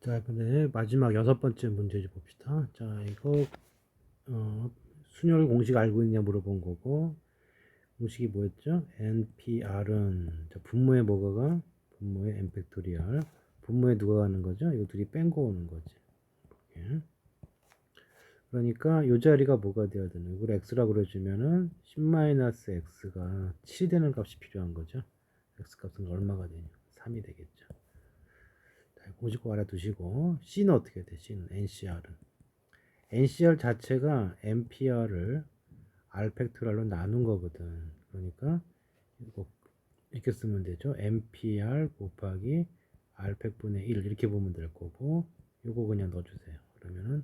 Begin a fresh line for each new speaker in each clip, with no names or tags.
자, 근데 마지막 6번째 문제 좀 봅시다. 자, 이거 순열 공식 알고 있냐 물어본 거고, 공식이 뭐였죠? NPR은 자, 분모에 뭐가 가? 분모에 n 팩토리얼. 분모에 누가 가는 거죠? 이거 둘이 뺀거 오는 거지. 예. 그러니까 이 자리가 뭐가 돼야 되는? 이걸 x라고 그려주면은 10-x가 7이 되는 값이 필요한 거죠. x 값은 얼마가 되냐? 3이 되겠죠. 공식 꼭 알아두시고, C는 어떻게 돼? C는 NCR은 NCR 자체가 NPR을 R 팩토리얼로 나눈 거거든. 그러니까 이거 이렇게 쓰면 되죠. NPR 곱하기 R 팩분의 1 이렇게 보면 될 거고, 요거 그냥 넣어주세요. 그러면은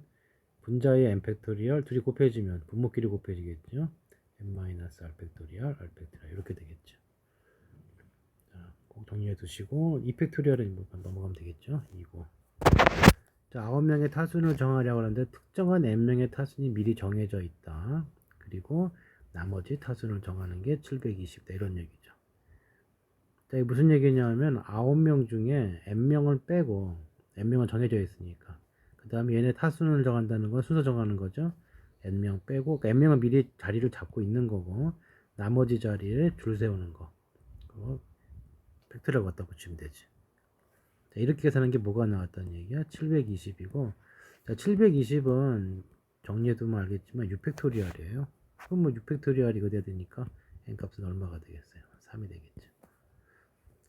분자의 n 팩토리얼 둘이 곱해지면 분모끼리 곱해지겠죠. n-r 팩토리얼 r 팩토리얼 이렇게 되겠죠. 자, 꼭 정리해 두시고 2 팩토리얼은 넘어가면 되겠죠. 이거. 자, 9명의 타순을 정하려고 하는데 특정한 n명의 타순이 미리 정해져 있다. 그리고 나머지 타순을 정하는 게 720다. 이런 얘기죠. 자, 이게 무슨 얘기냐면 9명 중에 n명을 빼고 n명은 정해져 있으니까 그 다음에 얘네 타순을 정한다는 건 순서 정하는 거죠. n명 빼고 그러니까 n명은 미리 자리를 잡고 있는 거고 나머지 자리에 줄 세우는 거 그거 팩트를 갖다 붙이면 되지. 자, 이렇게 계산한 게 뭐가 나왔다는 얘기야? 720이고 자, 720은 정리해두면 알겠지만 6팩토리얼이에요. 그럼 뭐 6팩토리얼이 이거 돼야 되니까 n값은 얼마가 되겠어요? 3이 되겠죠.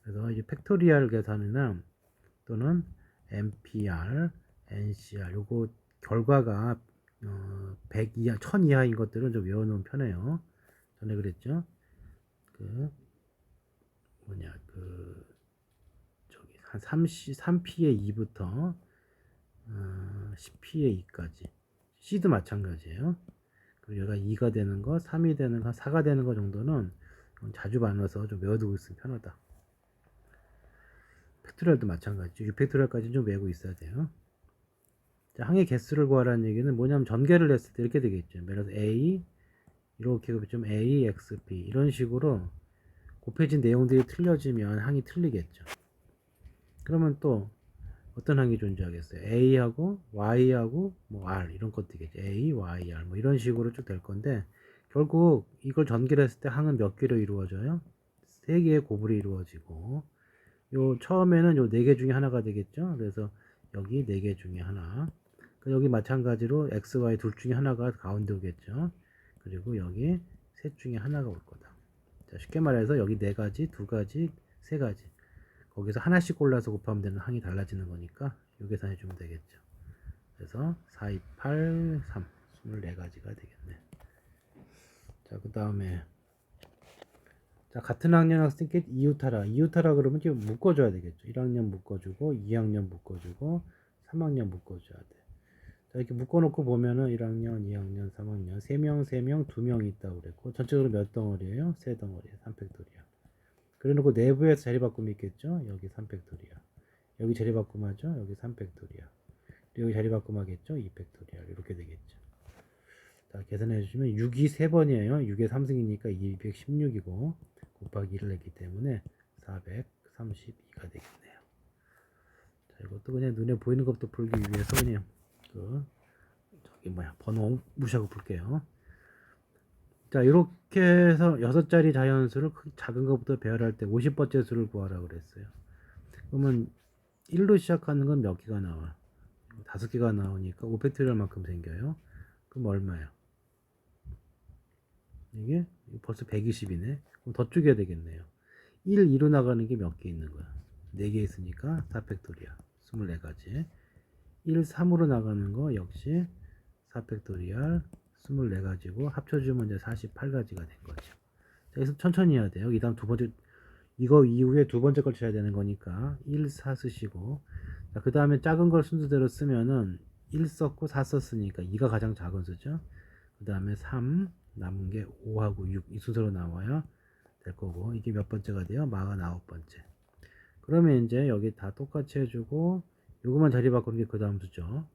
그래서 이 팩토리얼 계산이나 또는 NPR, NCR 요거 결과가 100 이하, 1000 이하인 것들은 좀 외워놓으면 편해요. 전에 그랬죠? 그 뭐냐 그 저기 한 3P의 2부터 10P의 2까지 C도 마찬가지예요. 그리고 얘가 2가 되는 거, 3이 되는 거, 4가 되는 거 정도는 자주 만나서 좀 외워두고 있으면 편하다. 팩토리얼도 마찬가지죠. 6팩토리얼까지는 좀 외우고 있어야 돼요. 자, 항의 개수를 구하라는 얘기는 뭐냐면 전개를 했을 때 이렇게 되겠죠. 예를 들어서 A 이렇게 좀 A, X, B 이런 식으로 곱해진 내용들이 틀려지면 항이 틀리겠죠. 그러면 또 어떤 항이 존재하겠어요? A하고 Y하고 뭐 R 이런 것들이겠죠. A, Y, R 뭐 이런 식으로 쭉 될 건데 결국 이걸 전개를 했을 때 항은 몇 개로 이루어져요? 3개의 곱으로 이루어지고 요 처음에는 요 4개 중에 하나가 되겠죠. 그래서 여기 4개 중에 하나 여기 마찬가지로 X, Y 둘 중에 하나가 가운데 오겠죠. 그리고 여기 셋 중에 하나가 올 거다. 자, 쉽게 말해서 여기 4가지, 2가지, 3가지 거기서 하나씩 골라서 곱하면 되는 항이 달라지는 거니까 요 계산해 주면 되겠죠. 그래서 4, 2, 8, 3 24가지가 되겠네. 자, 그 다음에 자, 같은 학년 학생께 이웃하라. 이웃하라 그러면 지금 묶어줘야 되겠죠. 1학년 묶어주고 2학년 묶어주고 3학년 묶어줘야 돼. 자, 이렇게 묶어놓고 보면은 1학년, 2학년, 3학년 3명, 3명, 2명 있다고 그랬고 전체적으로 몇 덩어리예요? 3덩어리예요. 3팩토리얼. 그래놓고 내부에서 자리바꿈이 있겠죠? 여기 3팩토리얼. 여기 자리바꿈 하죠? 여기 3팩토리얼. 여기 자리바꿈 하겠죠? 2팩토리얼. 이렇게 되겠죠. 자, 계산해 주시면 6이 3번이에요. 6의 3승이니까 216이고 곱하기 1을 했기 때문에 432가 되겠네요. 자, 이것도 그냥 눈에 보이는 것부터 풀기 위해서 그냥 저기 번호 무시하고 풀게요. 자, 이렇게 해서 6자리 자연수를 작은 것부터 배열할 때 50번째 수를 구하라 그랬어요. 그러면 1로 시작하는 건 몇 개가 나와? 5개가 나오니까 5팩토리얼만큼 생겨요. 그럼 얼마야? 이게 벌써 120이네. 그럼 더 쪼개야 되겠네요. 1, 2로 나가는 게 몇 개 있는 거야? 4개 있으니까 4팩토리얼 24가지. 1, 3으로 나가는 거 역시 4팩토리얼 24가지고 합쳐주면 이제 48가지가 된 거죠. 그래서 천천히 해야 돼요. 이 다음 두 번째 이거 이후에 두 번째 걸 쳐야 되는 거니까 1, 4 쓰시고 그 다음에 작은 걸 순서대로 쓰면은 1 썼고 4 썼으니까 2가 가장 작은 수죠. 그 다음에 3 남은 게 5하고 6 이 순서로 나와야 될 거고 이게 몇 번째가 돼요? 49번째. 그러면 이제 여기 다 똑같이 해주고 요거만 자리 바꾸는 게 그 다음 수죠.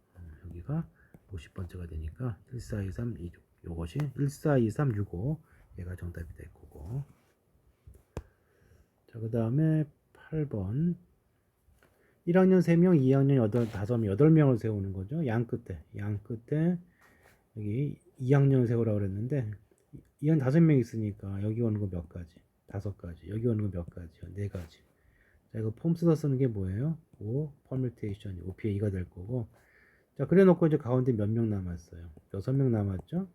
여기가 50번째가 되니까 1, 4, 2, 3, 2, 6 요것이 1, 4, 2, 3, 6, 5 얘가 정답이 될 거고 자, 그 다음에 8번 1학년 3명, 2학년 5명, 8명을 세우는 거죠. 양 끝에 여기 2학년을 세우라고 그랬는데 2학년 5명 있으니까 여기 오는 거 몇 가지? 5가지. 여기 오는 거 몇 가지요? 4가지. 자, 이거 폼 쓰다 쓰는 게 뭐예요? 5 퍼뮤테이션, OP에 2가 될 거고. 자, 그래 놓고 이제 가운데 몇 명 남았어요? 6명 남았죠?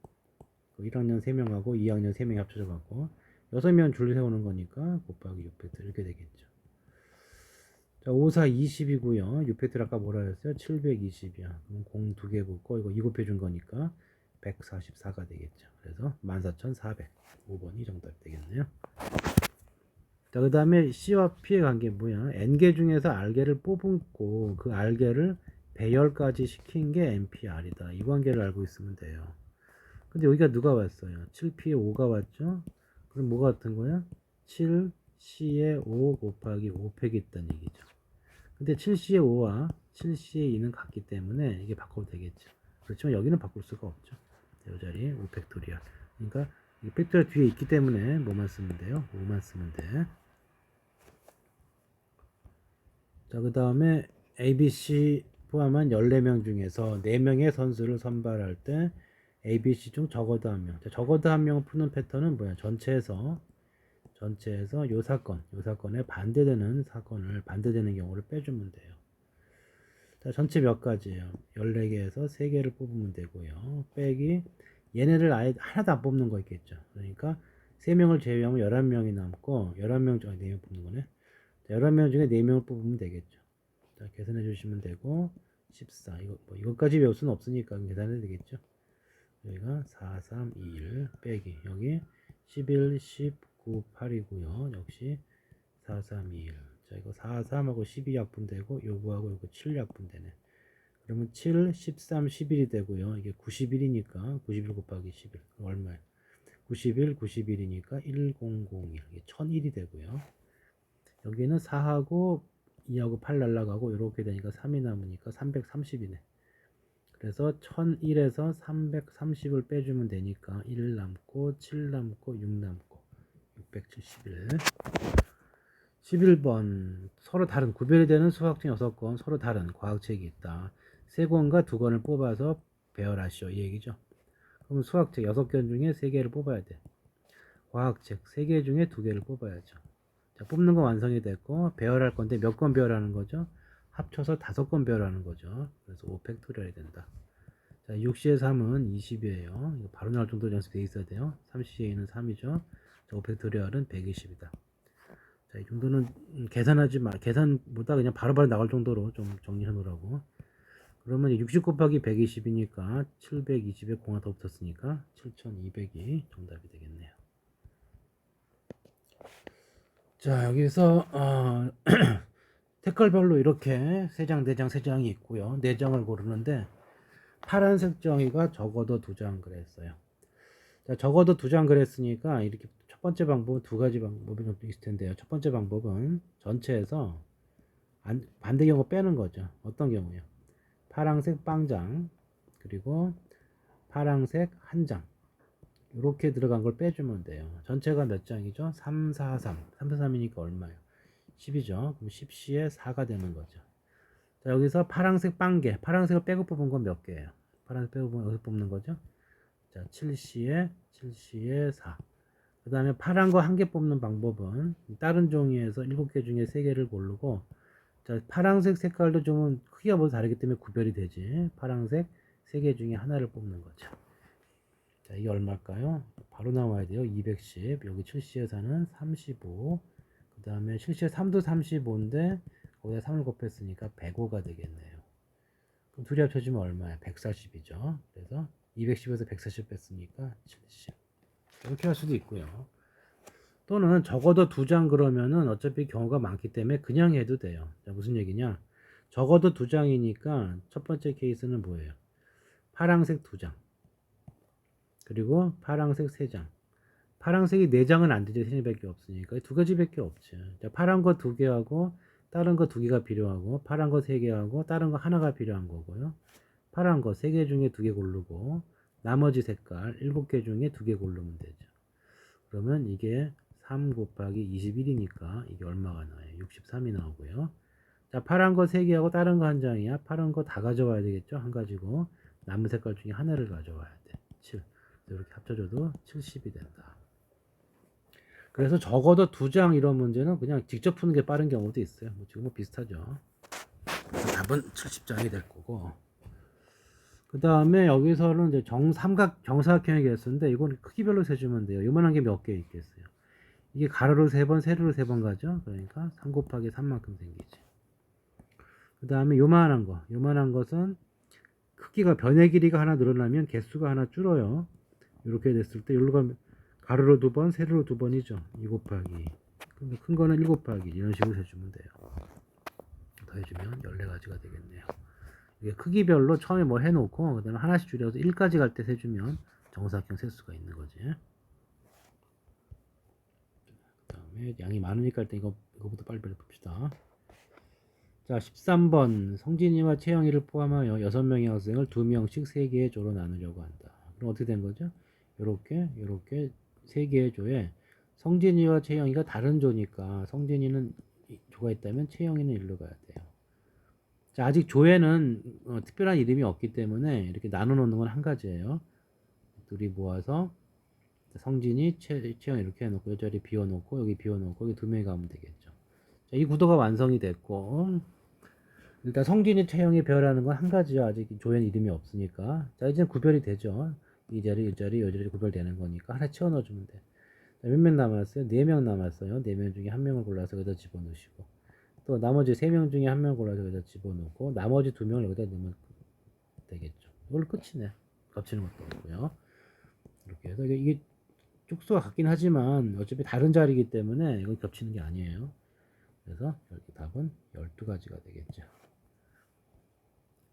1학년 3명하고 2학년 3명이 합쳐져 갖고 6명 줄 세우는 거니까 곱하기 6팩트 이렇게 되겠죠. 자, 5, 4, 20이고요. 6팩트 아까 뭐라 했어요? 720이야. 그럼 공 2개 붙고 이거 2 곱해준 거니까 144가 되겠죠. 그래서 14,400. 5번이 정답이 되겠네요. 자, 그 다음에 C와 P의 관계 뭐야? N개 중에서 R개를 뽑고 그 R개를 배열까지 시킨 게 NPR이다. 이 관계를 알고 있으면 돼요. 근데 여기가 누가 왔어요? 7P에 5가 왔죠? 그럼 뭐가 같은 거야? 7C에 5 곱하기 5팩이 있다는 얘기죠. 근데 7C에 5와 7C에 2는 같기 때문에 이게 바꿔도 되겠죠. 그렇지만 여기는 바꿀 수가 없죠. 이 자리에 5팩토리얼. 그러니까 이 팩토리얼 뒤에 있기 때문에 뭐만 쓰면 돼요? 5만 쓰면 돼. 자, 그 다음에 ABC 포함한 14명 중에서 4명의 선수를 선발할 때 ABC 중 적어도 한 명. 자, 적어도 한 명 푸는 패턴은 뭐야? 전체에서 요 사건에 반대되는 경우를 빼주면 돼요. 자, 전체 몇 가지예요? 14개에서 3개를 뽑으면 되고요. 빼기 얘네를 아예 하나도 안 뽑는 거 있겠죠. 그러니까 3명을 제외하면 11명이 남고 11명 중에 4명 뽑는 거네. 자, 11명 중에 4명을 뽑으면 되겠죠. 자, 계산해 주시면 되고 14 이것까지 외울 수는 없으니까 계산해야 되겠죠. 여기가 4, 3, 2, 1 빼기 여기 11, 19, 8이고요. 역시 4, 3, 2, 1. 자, 이거 4, 3하고 12 약분되고 요거하고 요거 7 약분되네. 그러면 7, 13, 11이 되고요. 이게 91이니까 91 곱하기 11 얼마예요? 91, 91이니까 1001 이게 1001이 되고요. 여기는 4하고 2하고 8 날라가고 이렇게 되니까 3이 남으니까 330이네. 그래서 1001에서 330을 빼주면 되니까 1 남고 7 남고 6 남고 671. 11번 서로 다른 구별이 되는 수학책 6권 서로 다른 과학책이 있다. 3권과 2권을 뽑아서 배열하시오 이 얘기죠. 그럼 수학책 6권 중에 3개를 뽑아야 돼. 과학책 3개 중에 2개를 뽑아야죠. 자, 뽑는 건 완성이 됐고 배열할 건데 몇 권 배열하는 거죠? 합쳐서 5권 배열하는 거죠. 그래서 5팩토리얼이 된다. 자, 6시에 3은 20이에요. 이거 바로 나올 정도로 연습되어 있어야 돼요. 3시에 2는 3이죠. 자, 5팩토리얼은 120이다. 자, 이 정도는 계산보다 그냥 바로바로 나올 정도로 좀 정리해 놓으라고. 그러면 60 곱하기 120이니까 720에 공화 더 붙었으니까 7200이 정답이 되겠네요. 자, 여기서 색깔별로 이렇게 3장, 4장, 3장이 있고요. 4장을 고르는데 파란색 정의가 적어도 2장 그랬어요. 자, 적어도 2장 그랬으니까 이렇게 첫 번째 방법은 2가지 방법이 좀 있을 텐데요. 첫 번째 방법은 전체에서 반대 경우 빼는 거죠. 어떤 경우요? 파란색 빵장 그리고 파란색 한 장 이렇게 들어간 걸 빼주면 돼요. 전체가 몇 장이죠? 3, 4, 3 3, 4, 3이니까 얼마예요? 10이죠. 그럼 10C에 4가 되는 거죠. 자, 여기서 파란색 빵개 파란색을 빼고 뽑은 건 몇 개예요? 파란색 빼고 뽑으면 여기서 뽑는 거죠. 자, 7C에 4. 그 다음에 파란 거 한 개 뽑는 방법은 다른 종이에서 7개 중에 3개를 고르고 자, 파란색 색깔도 좀 크기가 모두 다르기 때문에 구별이 되지. 파란색 3개 중에 하나를 뽑는 거죠. 자, 이게 얼마일까요? 바로 나와야 돼요. 210. 여기 7C에서는 35. 그 다음에 7C에 3도 35인데 거기다 3을 곱했으니까 105가 되겠네요. 그럼 둘이 합쳐지면 얼마야? 140이죠. 그래서 210에서 140 뺐으니까 70. 이렇게 할 수도 있고요. 또는 적어도 2장 그러면은 어차피 경우가 많기 때문에 그냥 해도 돼요. 자, 무슨 얘기냐? 적어도 2장이니까 첫 번째 케이스는 뭐예요? 파란색 2장. 그리고 파란색 3장. 파란색이 4장은 안 되죠. 3개밖에 없으니까. 2가지밖에 없죠. 자, 파란 거 2개하고 다른 거 2개가 필요하고 파란 거 3개하고 다른 거 하나가 필요한 거고요. 파란 거 3개 중에 2개 고르고 나머지 색깔 7개 중에 2개 고르면 되죠. 그러면 이게 3 곱하기 21이니까 이게 얼마가 나와요? 63이 나오고요. 자, 파란 거 3개하고 다른 거 한 장이야. 파란 거 다 가져와야 되겠죠? 한 가지고 남은 색깔 중에 하나를 가져와야 돼. 7. 이렇게 합쳐줘도 70이 된다. 그래서 적어도 2장 이런 문제는 그냥 직접 푸는 게 빠른 경우도 있어요. 뭐 지금 뭐 비슷하죠. 답은 70장이 될 거고. 그 다음에 여기서는 이제 정사각형이 됐었는데 이건 크기별로 세주면 돼요. 요만한 게 몇 개 있겠어요. 이게 가로로 3번, 세로로 3번 가죠. 그러니까 3 곱하기 3만큼 생기지. 그 다음에 요만한 것은 크기가 변의 길이가 하나 늘어나면 개수가 하나 줄어요. 이렇게 됐을 때 여기로 가면 가로로 2번, 세로로 2번이죠. 2 곱하기. 그럼 큰 거는 1 곱하기 이런 식으로 해주면 돼요. 더해주면 14가지가 되겠네요. 이게 크기별로 처음에 뭐 해놓고 그 다음에 하나씩 줄여서 1까지 갈 때 세주면 정사각형 셀 수가 있는 거지. 그 다음에 양이 많으니까 일단 이거부터 빨리빨리 봅시다. 자, 13번 성진이와 채영이를 포함하여 6명의 학생을 2명씩 3개의 조로 나누려고 한다. 그럼 어떻게 된 거죠? 요렇게 3개의 조에 성진이와 채영이가 다른 조니까 성진이는 조가 있다면 채영이는 일로 가야 돼요. 자, 아직 조에는 특별한 이름이 없기 때문에 이렇게 나눠 놓는 건 한 가지예요. 둘이 모아서 성진이, 채영 이렇게 해놓고 이 자리 비워놓고 여기 비워놓고 여기 2명이 가면 되겠죠. 자, 이 구도가 완성이 됐고 일단 성진이, 채영이 배열하는 건 한 가지요. 아직 조에는 이름이 없으니까. 자, 이제 구별이 되죠. 이 자리, 이 자리, 이 자리 구별되는 거니까 하나 채워 넣어주면 돼. 자, 몇 명 남았어요? 4명 남았어요. 4명 중에 1명을 골라서 여기다 집어넣으시고 또 나머지 3명 중에 1명 골라서 여기다 집어넣고 나머지 2명을 여기다 넣으면 되겠죠. 이걸로 끝이네. 겹치는 것도 없고요. 이렇게 해서 이게 쪽수가 같긴 하지만 어차피 다른 자리이기 때문에 이건 겹치는 게 아니에요. 그래서 여기 답은 12가지가 되겠죠.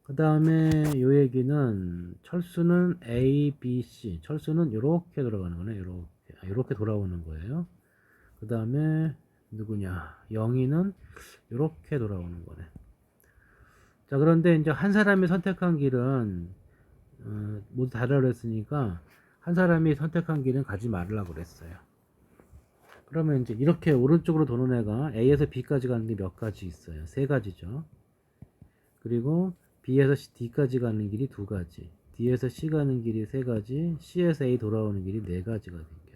그 다음에 요 얘기는 철수는 A, B, C 철수는 이렇게 돌아가는 거네. 이렇게 돌아오는 거예요. 그 다음에 누구냐, 영희는 이렇게 돌아오는 거네. 자, 그런데 이제 한 사람이 선택한 길은 모두 다르라고 했으니까 한 사람이 선택한 길은 가지 말으라고 그랬어요. 그러면 이제 이렇게 오른쪽으로 도는 애가 A에서 B까지 가는 게 몇 가지 있어요? 3가지죠. 그리고 B에서 D까지 가는 길이 2가지, D에서 C 가는 길이 3가지, C에서 A 돌아오는 길이 4가지가 생겨요.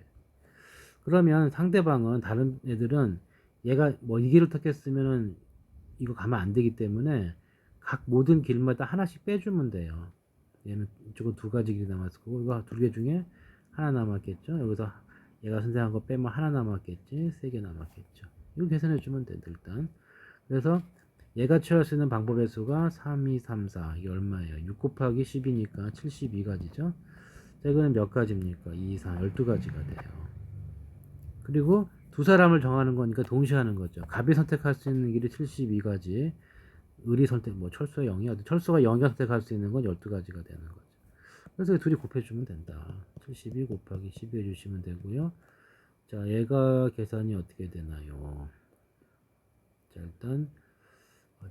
그러면 상대방은, 다른 애들은 얘가 뭐 이 길을 택했으면은 이거 가면 안 되기 때문에 각 모든 길마다 하나씩 빼주면 돼요. 얘는 이쪽은 2가지 길이 남았을 거고 이거 2개 중에 하나 남았겠죠. 여기서 얘가 선택한 거 빼면 하나 남았겠지. 3개 남았겠죠. 이거 계산해 주면 돼 일단. 그래서 얘가 취할 수 있는 방법의 수가 3, 2, 3, 4 이게 얼마예요? 6 곱하기 10이니까 72가지죠. 자, 이거는 몇 가지입니까? 2, 4, 12가지가 돼요. 그리고 두 사람을 정하는 거니까 동시에 하는 거죠. 갑이 선택할 수 있는 길이 72가지, 을이 선택, 뭐 철수가 0이야. 철수가 0이 선택할 수 있는 건 12가지가 되는 거죠. 그래서 둘이 곱해주면 된다. 72 곱하기 12 해주시면 되고요. 자, 얘가 계산이 어떻게 되나요? 자, 일단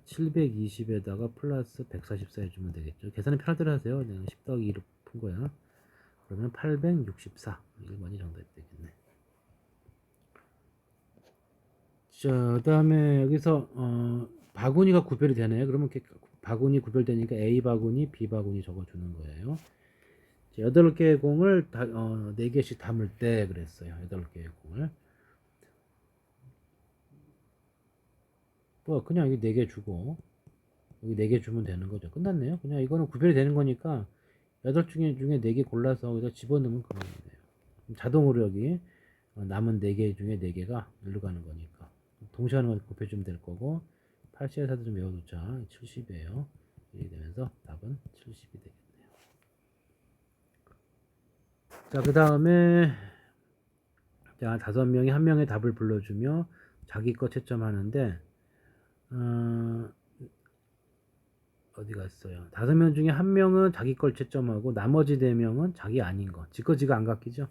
720에다가 플러스 144 해주면 되겠죠. 계산은 편할 대로 하세요. 그냥 10 더하기 2로 푼 거야. 그러면 864. 1번이 정답이 되겠네. 자, 그 다음에 여기서 바구니가 구별이 되네요. 그러면 바구니 구별되니까 A 바구니, B 바구니 적어주는 거예요. 8개의 공을 4개씩 담을 때 그랬어요. 8개의 공을. 뭐 그냥 여기 4개 주고 여기 4개 주면 되는 거죠. 끝났네요. 그냥 이거는 구별이 되는 거니까 8개 중에 4개 골라서 여기다 집어넣으면 그만이에요. 자동으로 여기 남은 4개 중에 4개가 일로 가는 거니까 동시에 하는 거 곱해주면 될 거고 8C에서도 좀 외워두자. 70이에요. 이렇게 되면서 답은 70이 되겠네요. 자, 그 다음에 자, 5명이 한 명의 답을 불러주며 자기 거 채점하는데 어디 갔어요? 5명 중에 1명은 자기 걸 채점하고 나머지 4명은 자기 아닌 거, 지 거 지가 안 갖기죠.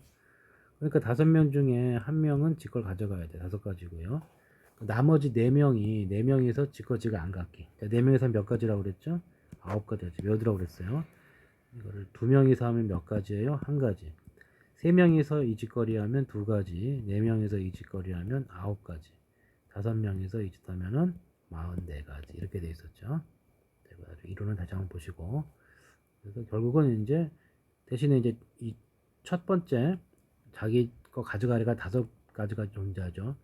그러니까 5명 중에 1명은 지 걸 가져가야 돼. 5가지고요. 나머지 4명이서 지 거 지가 안 갖기. 자, 4명이서 몇 가지라고 그랬죠? 9가지지. 몇이라고 그랬어요? 이거를 2명이서 하면 몇 가지예요? 1가지. 3명이서 이 짓거리 하면 2가지, 4명이서 이 짓거리 하면 9가지, 5명이서 이 짓 하면은 44가지 이렇게 돼 있었죠. 이론을 다시 한번 보시고, 그래서 결국은 이제 대신에 이제 이 첫 번째 자기 거 가져가리가 5가지가 존재하죠.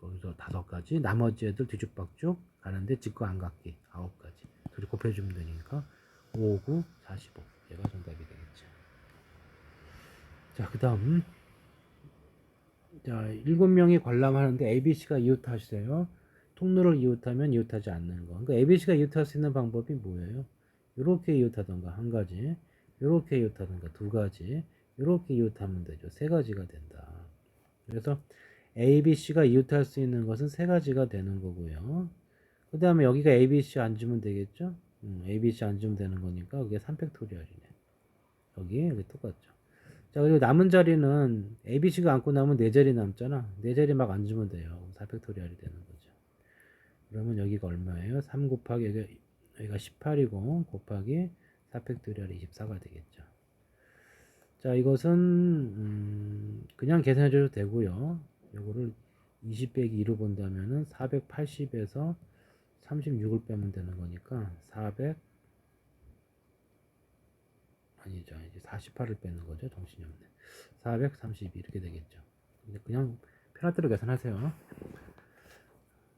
거기서 5가지, 나머지 애들 뒤죽박죽 가는데 직거 안 갖기 9가지. 둘이 곱해주면 되니까 5, 9, 45. 얘가 정답이 되겠죠. 자, 그 다음. 자, 7명이 관람하는데 ABC가 이웃하세요. 통로를 이웃하면 이웃하지 않는 거. 그러니까 ABC가 이웃할 수 있는 방법이 뭐예요? 이렇게 이웃하던가 한 가지, 이렇게 이웃하던가 2가지, 이렇게 이웃하면 되죠. 3가지가 된다. 그래서 ABC가 이웃할 수 있는 것은 3가지가 되는 거고요. 그 다음에 여기가 ABC 안 주면 되겠죠? ABC 안 주면 되는 거니까 그게 3팩토리얼이네. 여기 똑같죠. 자, 그리고 남은 자리는 ABC가 안고 나면 4자리 남잖아. 4자리 막 안 주면 돼요. 4팩토리얼이 되는 거죠. 그러면 여기가 얼마예요? 3 곱하기 여기가 18이고 곱하기 4팩토리얼이 24가 되겠죠. 자, 이것은 그냥 계산해 줘도 되고요. 요거를 20 빼기 2로 본다면은 480에서 36을 빼면 되는 거니까 400 아니죠. 이제 48을 빼는 거죠. 정신이 없네. 432 이렇게 되겠죠. 근데 그냥 편할 대로 계산하세요.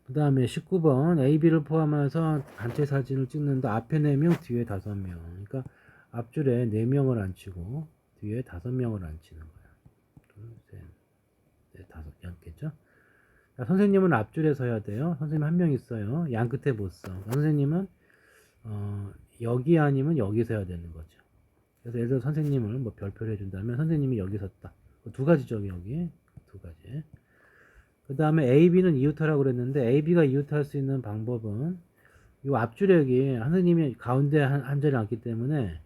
그 다음에 19번 AB를 포함해서 단체 사진을 찍는데 앞에 4명, 뒤에 5명. 그러니까 앞줄에 4명을 앉히고 뒤에 5명을 앉히는 거야. 둘, 셋, 넷, 5, 앉겠죠? 자, 선생님은 앞줄에 서야 돼요. 선생님 한 명 있어요. 양 끝에 못 서. 선생님은 여기 아니면 여기 서야 되는 거죠. 그래서 예를 들어 선생님을 뭐 별표를 해준다면 선생님이 여기 섰다. 2가지죠, 여기. 2가지. 그 다음에 AB는 이웃하라고 그랬는데 AB가 이웃할 수 있는 방법은 이 앞줄에 선생님이 가운데 한 자리 앉기 때문에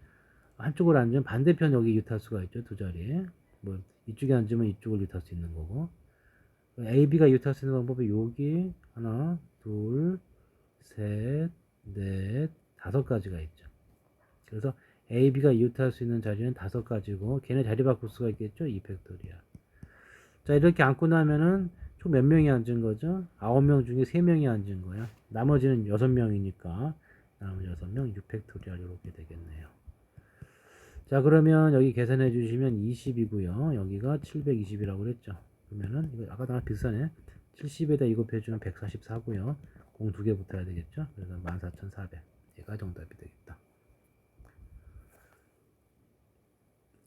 한쪽을 앉으면 반대편 여기 이웃할 수가 있죠. 2자리. 뭐 이쪽에 앉으면 이쪽을 이웃할 수 있는 거고. AB가 이웃할 수 있는 방법이 여기 하나, 둘, 셋, 넷, 5가지가 있죠. 그래서 AB가 이웃할 수 있는 자리는 5가지고 걔네 자리 바꿀 수가 있겠죠. 2팩토리얼. 자, 이렇게 앉고 나면은 총 몇 명이 앉은 거죠? 9명 중에 3명이 앉은 거야. 나머지는 6명이니까 나머지 6명 6팩토리얼 이렇게 되겠네요. 자, 그러면 여기 계산해 주시면 20이고요. 여기가 720이라고 그랬죠. 그러면은 이거 아까랑 비슷하네. 70에다 이거 곱해주면 144고요. 공 2개 붙어야 되겠죠. 그래서 14,400. 얘가 정답이 되겠다.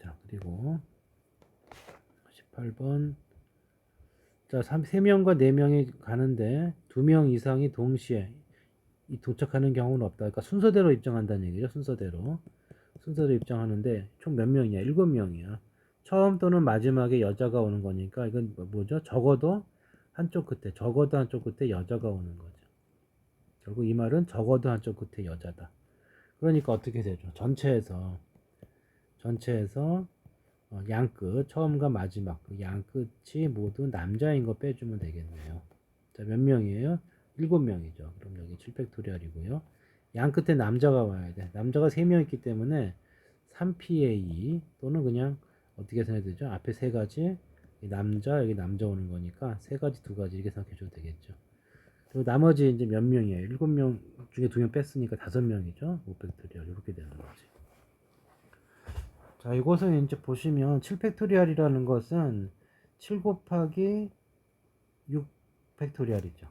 자, 그리고 18번. 자, 3명과 4명이 가는데 2명 이상이 동시에 도착하는 경우는 없다. 그러니까 순서대로 입장한다는 얘기죠. 순서대로 입장하는데 총 몇 명이냐? 7명이야. 처음 또는 마지막에 여자가 오는 거니까 이건 뭐죠? 적어도 한쪽 끝에 여자가 오는 거죠. 결국 이 말은 적어도 한쪽 끝에 여자다. 그러니까 어떻게 되죠? 전체에서 양끝 처음과 마지막 그 양끝이 모두 남자인 거 빼주면 되겠네요. 자, 몇 명이에요? 7명이죠. 그럼 여기 7팩토리얼이고요. 양끝에 남자가 와야 돼. 남자가 3명 있기 때문에 3PA 또는 그냥 어떻게 생각해야 되죠? 앞에 3가지 남자 여기 남자 오는 거니까 3가지 2가지 이렇게 생각해 줘도 되겠죠. 그리고 나머지 이제 몇 명이에요? 7명 중에 2명 뺐으니까 5명이죠. 5팩토리얼 이렇게 되는 거지. 자, 이것은 이제 보시면 7팩토리얼이라는 것은 7 곱하기 6 팩토리얼이죠.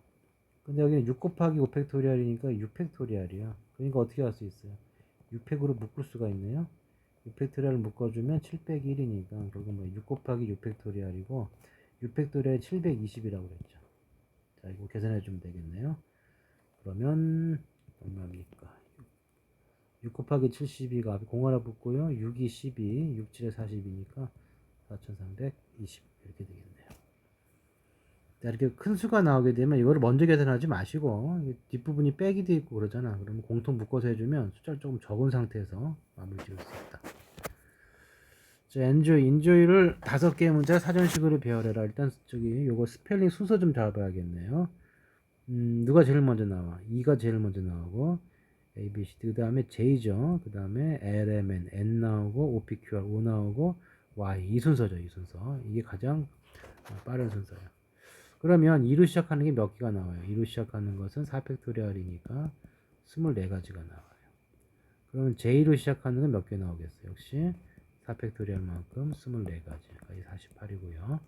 근데 여기는 6 곱하기 5 팩토리얼이니까 6 팩토리얼이야. 그러니까 어떻게 할 수 있어요? 6팩으로 묶을 수가 있네요. 6 팩토리얼을 묶어주면 7 빼기 1이니까 결국 뭐 6 곱하기 6 팩토리얼이고 6 팩토리얼이 720이라고 그랬죠. 자, 이거 계산해 주면 되겠네요. 그러면 얼마입니까? 6 곱하기 72가 앞에 공 하나 붙고요. 6이 12, 6, 7에 40이니까 4320 이렇게 되겠네요. 자, 이렇게 큰 수가 나오게 되면 이거를 먼저 계산하지 마시고 뒷부분이 빼기도 있고 그러잖아. 그러면 공통 묶어서 해주면 숫자를 조금 적은 상태에서 마무리 지을 수 있다. 자, enjoy를 5개의 문제 사전식으로 배열해라. 일단 요거 스펠링 순서 좀 잡아야겠네요. 누가 제일 먼저 나와? 2가 제일 먼저 나오고 A, B, C, D, 그 다음에 J죠. 그 다음에 L, M, N 나오고, O, P, Q, R, O 나오고, Y. 이 순서죠, 이 순서. 이게 가장 빠른 순서예요. 그러면 2로 시작하는 게 몇 개가 나와요? 2로 시작하는 것은 4팩토리얼이니까 24가지가 나와요. 그러면 J로 시작하는 건 몇 개 나오겠어요? 역시 4팩토리얼만큼 24가지. 여기 48이고요.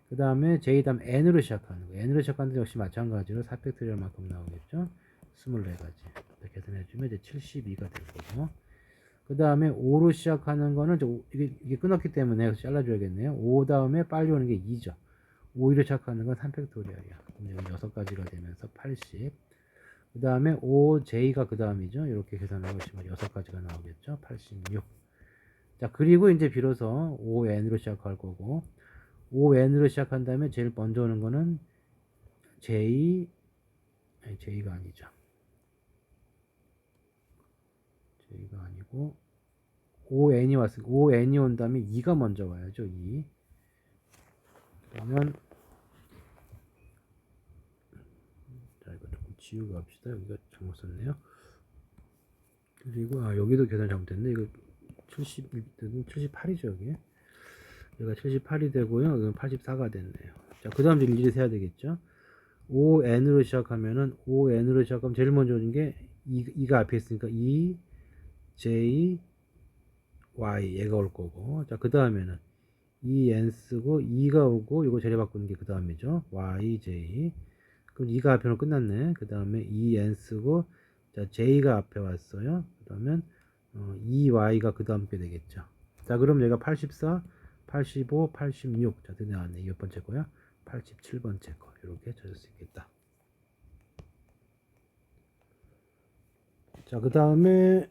그 다음에 J 다음 N으로 시작하는 거. N으로 시작하는 건 역시 마찬가지로 4팩토리얼만큼 나오겠죠? 24가지. 계산해주면 이제 72가 될 거고. 그 다음에 5로 시작하는 거는 이게 끊었기 때문에 잘라줘야겠네요. 5 다음에 빨리 오는 게 2죠. 5로 시작하는 건 3팩토리얼이야. 그럼 여기 6가지가 되면서 80. 그 다음에 5J가 그 다음이죠. 이렇게 계산하고 있으면 6가지가 나오겠죠. 86. 자, 그리고 이제 비로소 5N으로 시작할 거고, 5N으로 시작한 다음에 제일 먼저 오는 거는 J가 아니죠. J가 아니고, 5N이 왔으니까, 5N이 온 다음에 2가 먼저 와야죠, 2. 그러면, 자, 이거 조금 지우고 갑시다. 여기가 잘못 썼네요. 그리고, 여기도 계산 잘못됐네. 이거 78이죠, 여기. 여기가 78이 되고요. 여기는 84가 됐네요. 자, 그 다음 일일이 세야 되겠죠. 5N으로 시작하면은, 5N으로 시작하면 제일 먼저 오는 게 2가 앞에 있으니까 2, J, Y, 얘가 올 거고. 자, 그 다음에는 2N 쓰고 2가 오고, 이거 자리 바꾸는 게 그 다음이죠. Y, J. 그럼 2가 앞에는 끝났네. 그 다음에 2N 쓰고, 자, J가 앞에 왔어요. 그러면 2Y가 그 다음 게 되겠죠. 자, 그럼 얘가 84, 85, 86. 자, 드디어 나왔네. 몇 번째 거야? 87번째 거. 이렇게 찾을 수 있겠다. 자, 그 다음에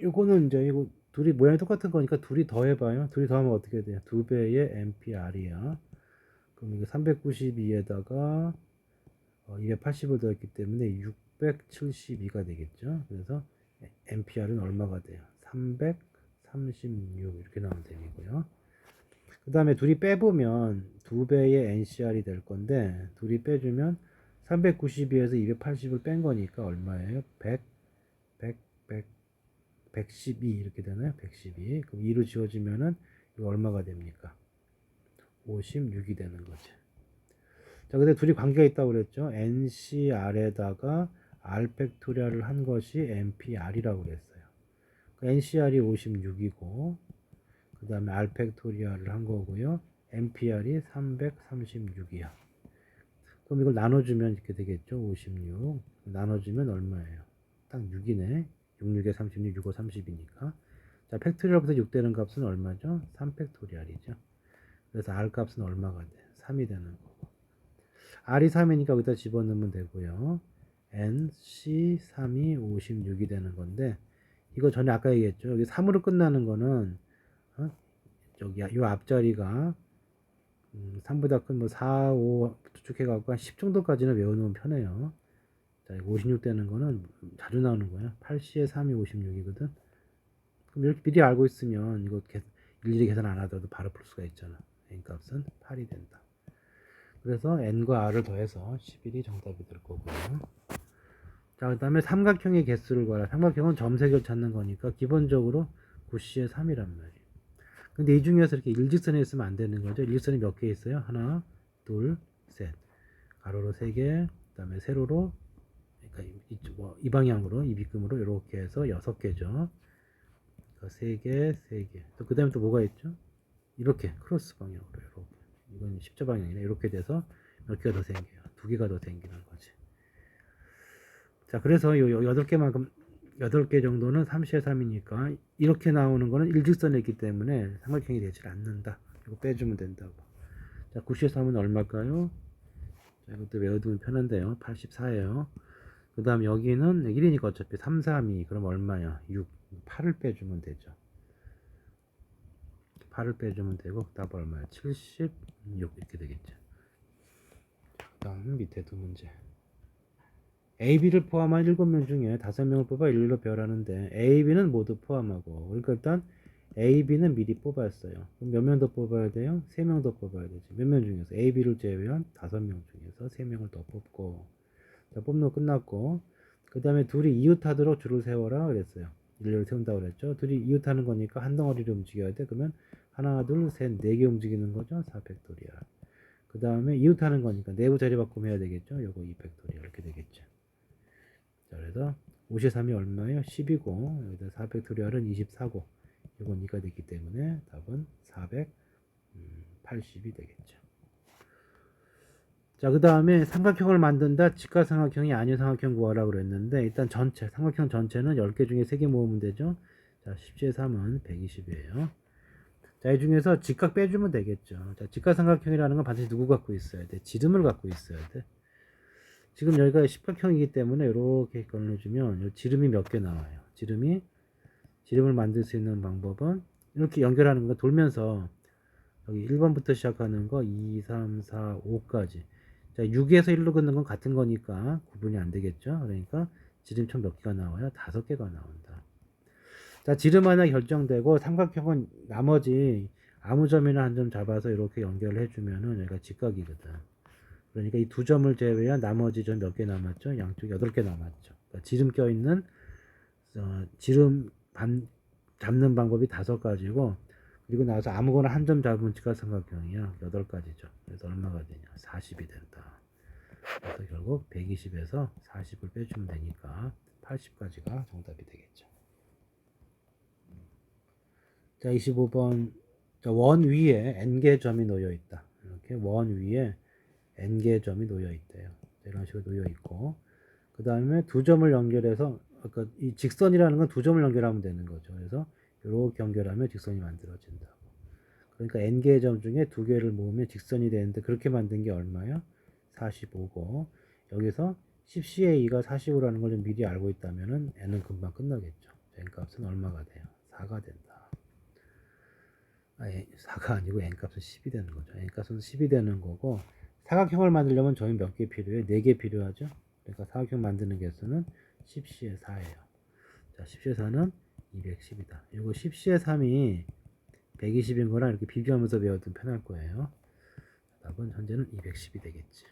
이거는 이제 이거 둘이 모양이 똑같은 거니까 둘이 더해봐요. 둘이 더하면 어떻게 돼요? 2배의 MPR이야. 그럼 이거 392에다가 280을 더했기 때문에 672가 되겠죠. 그래서 MPR은 얼마가 돼요? 336 이렇게 나오면 되고요. 그 다음에 둘이 빼보면 2배의 NCR이 될 건데, 둘이 빼주면 392에서 280을 뺀 거니까 얼마예요? 100, 112 이렇게 되나요? 112. 그럼 2로 지워지면은 이거 얼마가 됩니까? 56이 되는 거지. 자, 근데 둘이 관계가 있다고 그랬죠? NCR에다가 R 팩토리얼을 한 것이 NPR이라고 그랬어요. NCR이 56이고, 그 다음에 R 팩토리얼을 한 거고요. NPR이 336이야. 그럼 이걸 나눠주면 이렇게 되겠죠? 56. 나눠주면 얼마예요? 딱 6이네. 66에 36, 65, 30이니까. 자, 팩토리얼부터 6 되는 값은 얼마죠? 3팩토리얼이죠. 그래서 R 값은 얼마가 돼? 3이 되는 거고. R이 3이니까 여기다 집어넣으면 되고요. N, C, 3이 56이 되는 건데, 이거 전에 아까 얘기했죠. 여기 3으로 끝나는 거는, 저기, 이 앞자리가, 3보다 큰 뭐 4, 5 추측해갖고 한 10 정도까지는 외워놓으면 편해요. 자, 56 되는 거는 자주 나오는 거야. 8C에 3이 56이거든. 그럼 이렇게 미리 알고 있으면 이거 일일이 계산 안 하더라도 바로 풀 수가 있잖아. N 값은 8이 된다. 그래서 N과 R을 더해서 11이 정답이 될 거고요. 자, 그 다음에 삼각형의 개수를 구하라. 삼각형은 점색을 찾는 거니까 기본적으로 9C에 3이란 말이에요. 근데 이 중에서 이렇게 일직선에 있으면 안 되는 거죠. 일직선이 몇 개 있어요? 하나, 둘, 셋. 가로로 3개, 그 다음에 세로로, 그러니까 이 방향으로, 이 비금으로 이렇게 해서 6개죠. 3개, 3개. 또 그 다음에 또 뭐가 있죠? 이렇게 크로스 방향으로 이렇게. 이건 십자 방향이네. 이렇게 돼서 몇 개가 더 생겨요. 2개가 더 생기는 거지. 자, 그래서 요 8개만큼 8개 정도는 3C에 3이니까 이렇게 나오는 거는 일직선에 있기 때문에 삼각형이 되질 않는다. 이거 빼주면 된다고. 자, 9C에 3은 얼마일까요? 자, 이것도 외워두면 편한데요. 84예요. 그 다음 여기는 1이니까 어차피 3, 3, 2. 그럼 얼마야? 6. 8을 빼주면 되죠. 8을 빼주면 되고, 답 얼마야? 76 이렇게 되겠죠. 그 다음 밑에 두 문제. A, B를 포함한 7명 중에 5명을 뽑아 일일로 배열하는데 A, B는 모두 포함하고, 그러니까 일단 A, B는 미리 뽑았어요. 그럼 몇 명 더 뽑아야 돼요? 3명 더 뽑아야 되지. 몇 명 중에서? A, B를 제외한 5명 중에서 3명을 더 뽑고, 자, 뽑는 거 끝났고, 그 다음에 둘이 이웃하도록 줄을 세워라 그랬어요. 일렬을 세운다고 그랬죠. 둘이 이웃하는 거니까 한 덩어리를 움직여야 돼. 그러면 하나, 둘, 셋, 4개 움직이는 거죠. 4팩토리얼. 그 다음에 이웃하는 거니까 내부 자리 바꾸면 해야 되겠죠. 요거 2팩토리얼 이렇게 되겠죠. 자, 그래서 53이 얼마예요? 10이고 여기다 4팩토리얼은 24고 이건 2가 됐기 때문에 답은 480이 되겠죠. 자, 그 다음에 삼각형을 만든다. 직각삼각형이 아닌 삼각형 구하라고 그랬는데 일단 전체 삼각형 전체는 10개 중에 3개 모으면 되죠. 자, 10의 3은 120이에요. 자, 이 중에서 직각 빼주면 되겠죠. 자, 직각삼각형이라는 건 반드시 누구 갖고 있어야 돼? 지름을 갖고 있어야 돼. 지금 여기가 십각형이기 때문에 이렇게 걸어주면 지름이 몇 개 나와요. 지름을 만들 수 있는 방법은 이렇게 연결하는 거 돌면서 여기 1번부터 시작하는 거 2, 3, 4, 5까지. 자, 6에서 1로 긋는 건 같은 거니까 구분이 안 되겠죠. 그러니까 지름 총 몇 개가 나와요? 5개가 나온다. 자, 지름 하나 결정되고 삼각형은 나머지 아무 점이나 한 점 잡아서 이렇게 연결을 해주면은 여기가 직각이거든. 그러니까 이 두 점을 제외한 나머지 점 몇 개 남았죠? 양쪽 8개 남았죠. 그러니까 지름 껴있는 지름 잡는 방법이 5가지고 그리고 나서 아무거나 한 점 잡으면 직각삼각형이야. 8가지죠. 그래서 얼마가 되냐? 40이 된다. 그래서 결국 120에서 40을 빼주면 되니까 80까지가 정답이 되겠죠. 자, 25번. 자, 원 위에 n개 점이 놓여 있다. 이렇게 원 위에 n개 점이 놓여 있대요. 이런 식으로 놓여 있고 그 다음에 두 점을 연결해서 아까 이 직선이라는 건 두 점을 연결하면 되는 거죠. 그래서 이렇게 연결하면 직선이 만들어진다고. 그러니까 n개의 점 중에 두 개를 모으면 직선이 되는데 그렇게 만든 게 얼마야? 45고 여기서 10C의 2가 45라는 걸 좀 미리 알고 있다면은 n은 금방 끝나겠죠. n값은 얼마가 돼요? 4가 된다. 4가 아니고 n값은 10이 되는 거죠. n값은 10이 되는 거고 사각형을 만들려면 점이 몇 개 필요해요? 4개 필요하죠. 그러니까 사각형 만드는 개수는 10C의 4예요. 자, 10C의 4는 210이다. 이거 10C의 3이 120인 거랑 이렇게 비교하면서 배워두면 편할 거예요. 답은 현재는 210이 되겠지.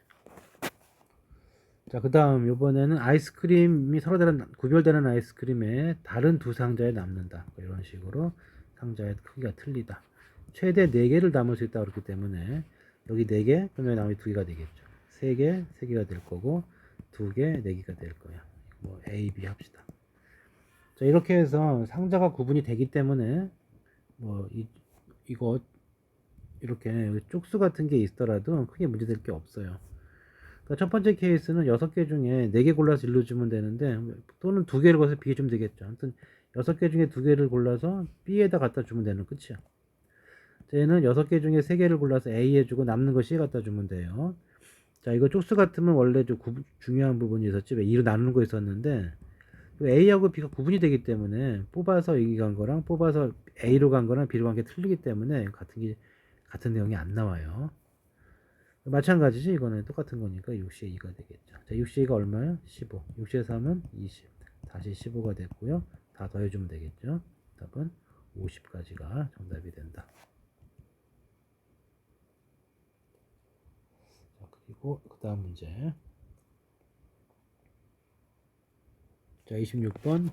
자, 그 다음 이번에는 아이스크림이 서로 다른 구별되는 아이스크림에 다른 두 상자에 남는다. 이런 식으로 상자의 크기가 틀리다. 최대 4개를 담을 수 있다 그렇기 때문에 여기 4개 그러면 나머지 2개가 되겠죠. 3개 3개가 될 거고 2개 4개가 될 거야. 뭐 A, B 합시다. 자, 이렇게 해서 상자가 구분이 되기 때문에 뭐 이거 이렇게 쪽수 같은 게 있더라도 크게 문제될 게 없어요. 그러니까 첫 번째 케이스는 6개 중에 4개 골라서 일러주면 되는데 또는 2개를 골라서 B에 주면 되겠죠. 아무튼 6개 중에 2개를 골라서 B에다 갖다 주면 되는 끝이야. 얘는 6개 중에 3개를 골라서 A에 주고 남는 거 C에 갖다 주면 돼요. 자, 이거 쪽수 같으면 원래 좀 중요한 부분이 있었지. 왜 2로 나누는 거 있었는데 A하고 B가 구분이 되기 때문에 뽑아서 여기 간 거랑 뽑아서 A로 간 거랑 B로 간 게 틀리기 때문에 같은 내용이 안 나와요. 마찬가지지. 이거는 똑같은 거니까 6C의 2가 되겠죠. 자, 6C의 2가 얼마야? 15. 6C의 3은 20. 다시 15가 됐고요. 다 더해주면 되겠죠. 답은 50까지가 정답이 된다. 자, 그리고 그 다음 문제. 자, 26번.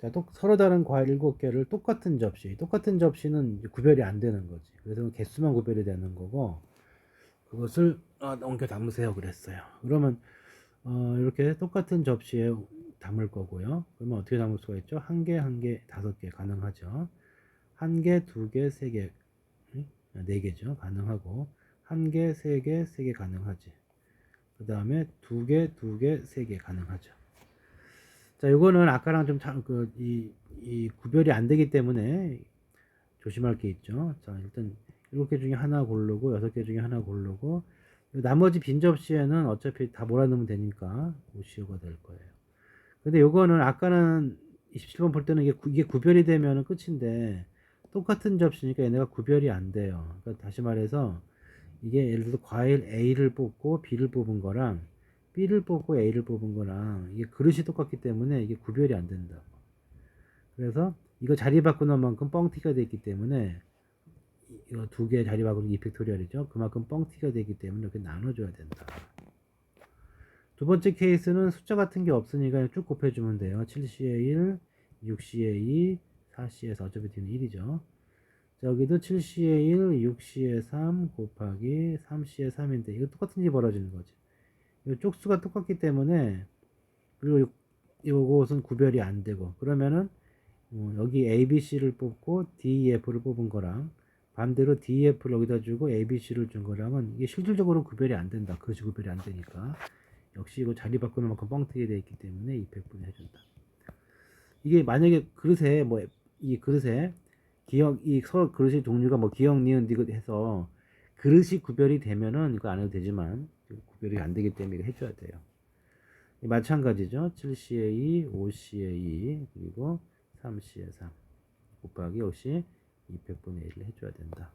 자, 서로 다른 과일 7개를 똑같은 접시는 구별이 안 되는 거지. 그래서 개수만 구별이 되는 거고, 그것을 옮겨 담으세요 그랬어요. 그러면 이렇게 똑같은 접시에 담을 거고요. 그러면 어떻게 담을 수가 있죠? 1개, 1개, 5개 가능하죠. 1개, 2개, 3개, 4개죠. 가능하고 1개, 3개, 3개 가능하지. 그 다음에 2개, 2개, 3개 가능하죠. 자, 요거는 아까랑 좀 이 구별이 안 되기 때문에 조심할 게 있죠. 자, 일단 7개 중에 하나 고르고 6개 중에 하나 고르고 나머지 빈 접시에는 어차피 다 몰아넣으면 되니까 오시오가 될 거예요. 근데 요거는 아까는 27번 볼 때는 이게 구별이 되면 끝인데 똑같은 접시니까 얘네가 구별이 안 돼요. 그러니까 다시 말해서 이게 예를 들어 과일 A를 뽑고 B를 뽑은 거랑 B를 뽑고 A를 뽑은 거랑 이게 그릇이 똑같기 때문에 이게 구별이 안 된다고. 그래서 이거 자리 바꾸는 만큼 뻥튀가 됐기 때문에 이거 2개 자리 바꾸는 2팩토리얼이죠. 그만큼 뻥튀가 되기 때문에 이렇게 나눠줘야 된다. 두 번째 케이스는 숫자 같은 게 없으니까 쭉 곱해주면 돼요. 7C에 1, 6C에 2, 4C에서 어차피 뒤는 1이죠. 여기도 7C의 1, 6C의 3 곱하기 3C의 3인데 이거 똑같은 일이 벌어지는 거지. 이 쪽수가 똑같기 때문에 그리고 요것은 구별이 안 되고 그러면은 여기 ABC를 뽑고 DEF를 뽑은 거랑 반대로 DEF를 여기다 주고 ABC를 준 거랑은 이게 실질적으로 구별이 안 된다. 그것이 구별이 안 되니까 역시 이거 자리 바꾸는 만큼 뻥튀기 되어 있기 때문에 200분의 해준다. 이게 만약에 그릇에 이 그릇에 이 서로 그릇의 종류가 기억, 니은, 디귿 해서 그릇이 구별이 되면은 이거 안 해도 되지만 구별이 안 되기 때문에 이거 해줘야 돼요. 마찬가지죠. 7C의 2, 5C의 2 그리고 3C의 3 곱하기 역시 200분의 1을 해줘야 된다.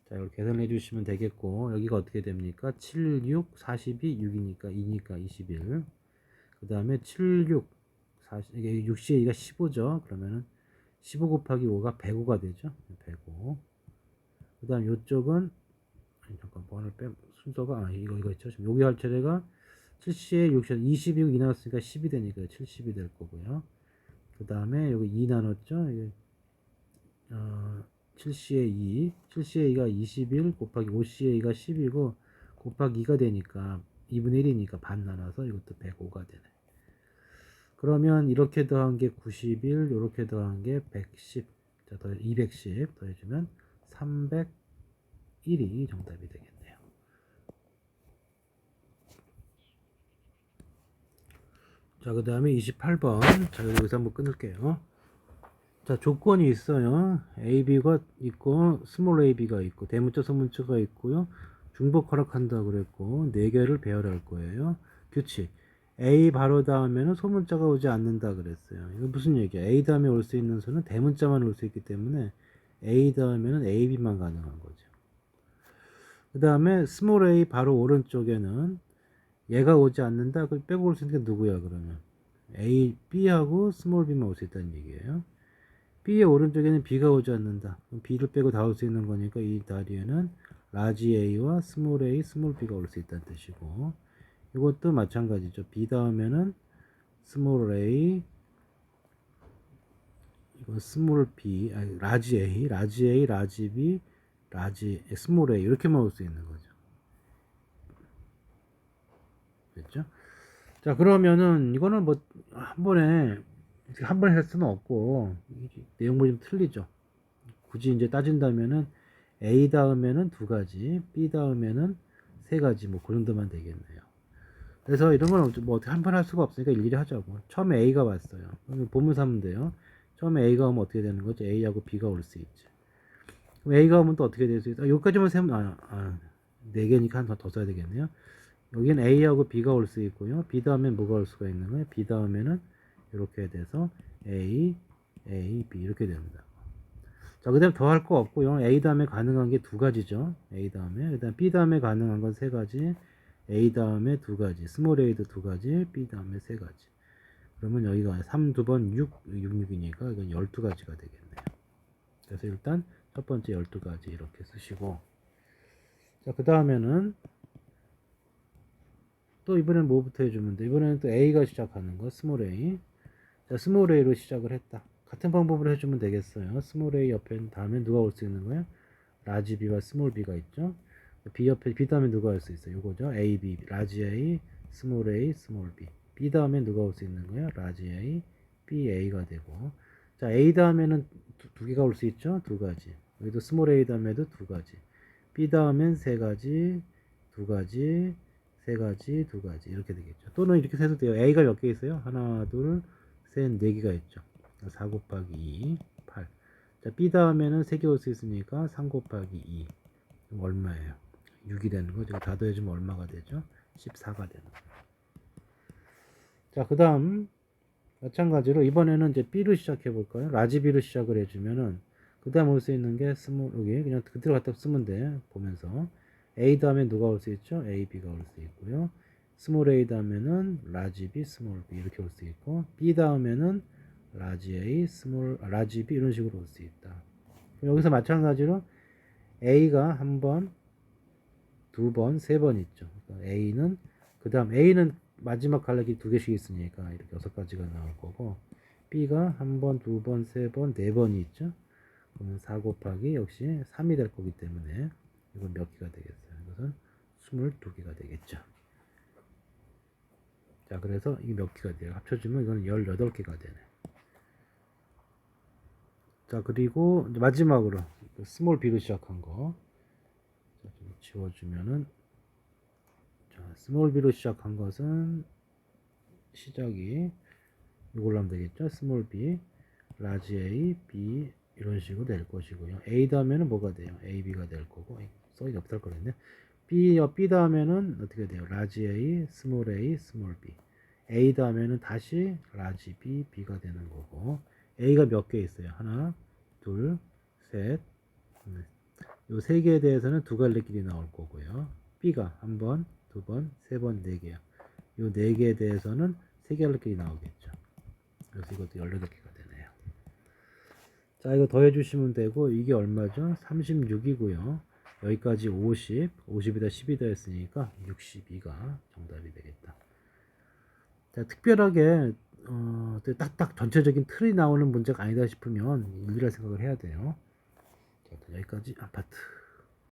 자, 이걸 계산해 주시면 되겠고 여기가 어떻게 됩니까? 7, 6, 42, 6이니까 2니까 21. 그 다음에 7, 6, 40, 이게 6C의 2가 15죠. 그러면은 15 곱하기 5가 105가 되죠. 105. 그 다음 요쪽은 잠깐 하나를 순서가 이거 있죠. 지금 여기 할 차례가 7C에 6, 22, 2 나눴으니까 10이 되니까 70이 될 거고요. 그 다음에 여기 2 나눴죠. 이게 7C의 2, 7C의 2가 21 곱하기 5C의 2가 10이고 곱하기 2가 되니까 2분의 1이니까 반 나눠서 이것도 105가 되네. 그러면 이렇게 더한 게 91, 이렇게 더한 게 110, 자, 210 더해주면 301이 정답이 되겠네요. 자, 그 다음에 28번. 자, 여기서 한번 끊을게요. 자, 조건이 있어요. AB가 있고, 스몰 AB가 있고, 대문자, 소문자가 있고요. 중복 허락한다 그랬고, 4개를 배열할 거예요. 규칙. A 바로 다음에는 소문자가 오지 않는다 그랬어요. 이거 무슨 얘기야? A 다음에 올 수 있는 수는 대문자만 올 수 있기 때문에 A 다음에는 AB만 가능한 거죠. 그 다음에 스몰 a 바로 오른쪽에는 얘가 오지 않는다. 그걸 빼고 올 수 있는 게 누구야 그러면? A, B하고 스몰 b만 올 수 있다는 얘기예요. B의 오른쪽에는 B가 오지 않는다. 그럼 B를 빼고 다 올 수 있는 거니까 이 다리에는 라지 A와 스몰 a, 스몰 b가 올 수 있다는 뜻이고 이것도 마찬가지죠. B 다음에는 스몰 a, 이건 스몰 b, 라지 a, 라지 a, 라지 b, 라지 스몰 a 이렇게만 올 수 있는 거죠. 됐죠? 자, 그러면은 이거는 한 번에 할 수는 없고 내용물이 좀 틀리죠. 굳이 이제 따진다면은 A 다음에는 2가지, B 다음에는 3가지 그 정도만 되겠네요. 그래서 이런 건 어떻게 한 번 할 수가 없으니까 일일이 하자고. 처음에 A가 왔어요. 그러면 보면서 하면 돼요. 처음에 A가 오면 어떻게 되는 거죠? A하고 B가 올 수 있지. 그럼 A가 오면 또 어떻게 될 수 있어? 여기까지만 세면 4개니까 한 더 써야 되겠네요. 여기는 A하고 B가 올 수 있고요. B 다음에 뭐가 올 수가 있는 거예요? B 다음에는 이렇게 돼서 A, B 이렇게 됩니다. 자, 그 다음에 더 할 거 없고요. A 다음에 가능한 게 2가지죠. A 다음에. 그 다음 B 다음에 가능한 건 3가지. A 다음에 2가지. 스몰 A도 2가지. B 다음에 3가지. 그러면 여기가 3, 2번 6, 6이니까 이건 12가지가 되겠네요. 그래서 일단 첫 번째 12가지 이렇게 쓰시고. 자, 그 다음에는 또 이번엔 뭐부터 해주면 돼? 이번에는 또 A가 시작하는 거, 스몰 a. 자, 스몰 a로 시작을 했다. 같은 방법으로 해주면 되겠어요. 스몰 a 옆에 다음에 누가 올 수 있는 거야? 라지 b와 스몰 b가 있죠. B 옆에 B 다음에 누가 올 수 있어요? 요거죠. A, B, 라지 A, 스몰 A, 스몰 B. B 다음에 누가 올 수 있는 거야? 라지 A, B, A가 되고. 자, A 다음에는 두 개가 올 수 있죠. 2가지. 여기도 스몰 A 다음에도 2가지. B 다음엔 3가지, 2가지, 3가지, 2가지 이렇게 되겠죠. 또는 이렇게 세도 돼요. A가 몇 개 있어요? 하나, 둘, 셋, 4개가 있죠. 4 곱하기 2, 8. 자, B 다음에는 3개 올 수 있으니까 3 곱하기 2. 얼마예요? 6이 되는 거죠. 다 더해주면 얼마가 되죠? 14가 되는 거예요. 자, 그 다음 마찬가지로 이번에는 이제 B로 시작해 볼까요? 라지 B로 시작을 해주면은 그 다음 올 수 있는 게 스몰, 여기 그냥 그대로 갖다 쓰면 돼. 보면서 A 다음에 누가 올 수 있죠? A, B가 올 수 있고요. 스몰 A 다음에는 라지 B, 스몰 B 이렇게 올 수 있고 B 다음에는 라지 A, 라지 B 이런 식으로 올 수 있다. 여기서 마찬가지로 A가 한 번, 2번, 3번 있죠. 그러니까 A는 그 다음 A는 마지막 갈라기 2개씩 있으니까 이렇게 6가지가 나올 거고 B가 한 번, 2번, 3번, 4번이 있죠. 그러면 4 곱하기 역시 3이 될 거기 때문에 이건 몇 개가 되겠어요? 이것은 22개가 되겠죠. 자, 그래서 이게 몇 개가 돼요? 합쳐주면 이건 18개가 되네. 자, 그리고 이제 마지막으로 스몰 b로 시작한 거. 자, 좀 지워주면은, 자, 스몰 b로 시작한 것은 시작이 이걸로 하면 되겠죠? 스몰 b, 라지 a, b 이런 식으로 될 것이고요. a 다음에는 뭐가 돼요? a, b가 될 거고, 써이 없을 거랬네. b 다음에는 어떻게 돼요? 라지 a, 스몰 a, 스몰 b. a 다음에는 다시 라지 b, b가 되는 거고, a가 몇 개 있어요? 하나, 둘, 셋. 요 세 개에 대해서는 두 갈래길이 나올 거고요. b가 한 번, 두 번, 세 번, 네 개요. 요 네 개에 대해서는 세 갈래길이 나오겠죠. 그래서 이것도 18개가 되네요. 자, 이거 더해 주시면 되고, 이게 얼마죠? 36이고요. 여기까지 50, 50에다 10이 더했으니까 62가 정답이 되겠다. 자, 특별하게 딱딱 전체적인 틀이 나오는 문제가 아니다 싶으면 일일이 생각을 해야 돼요. 자, 여기까지 아파트.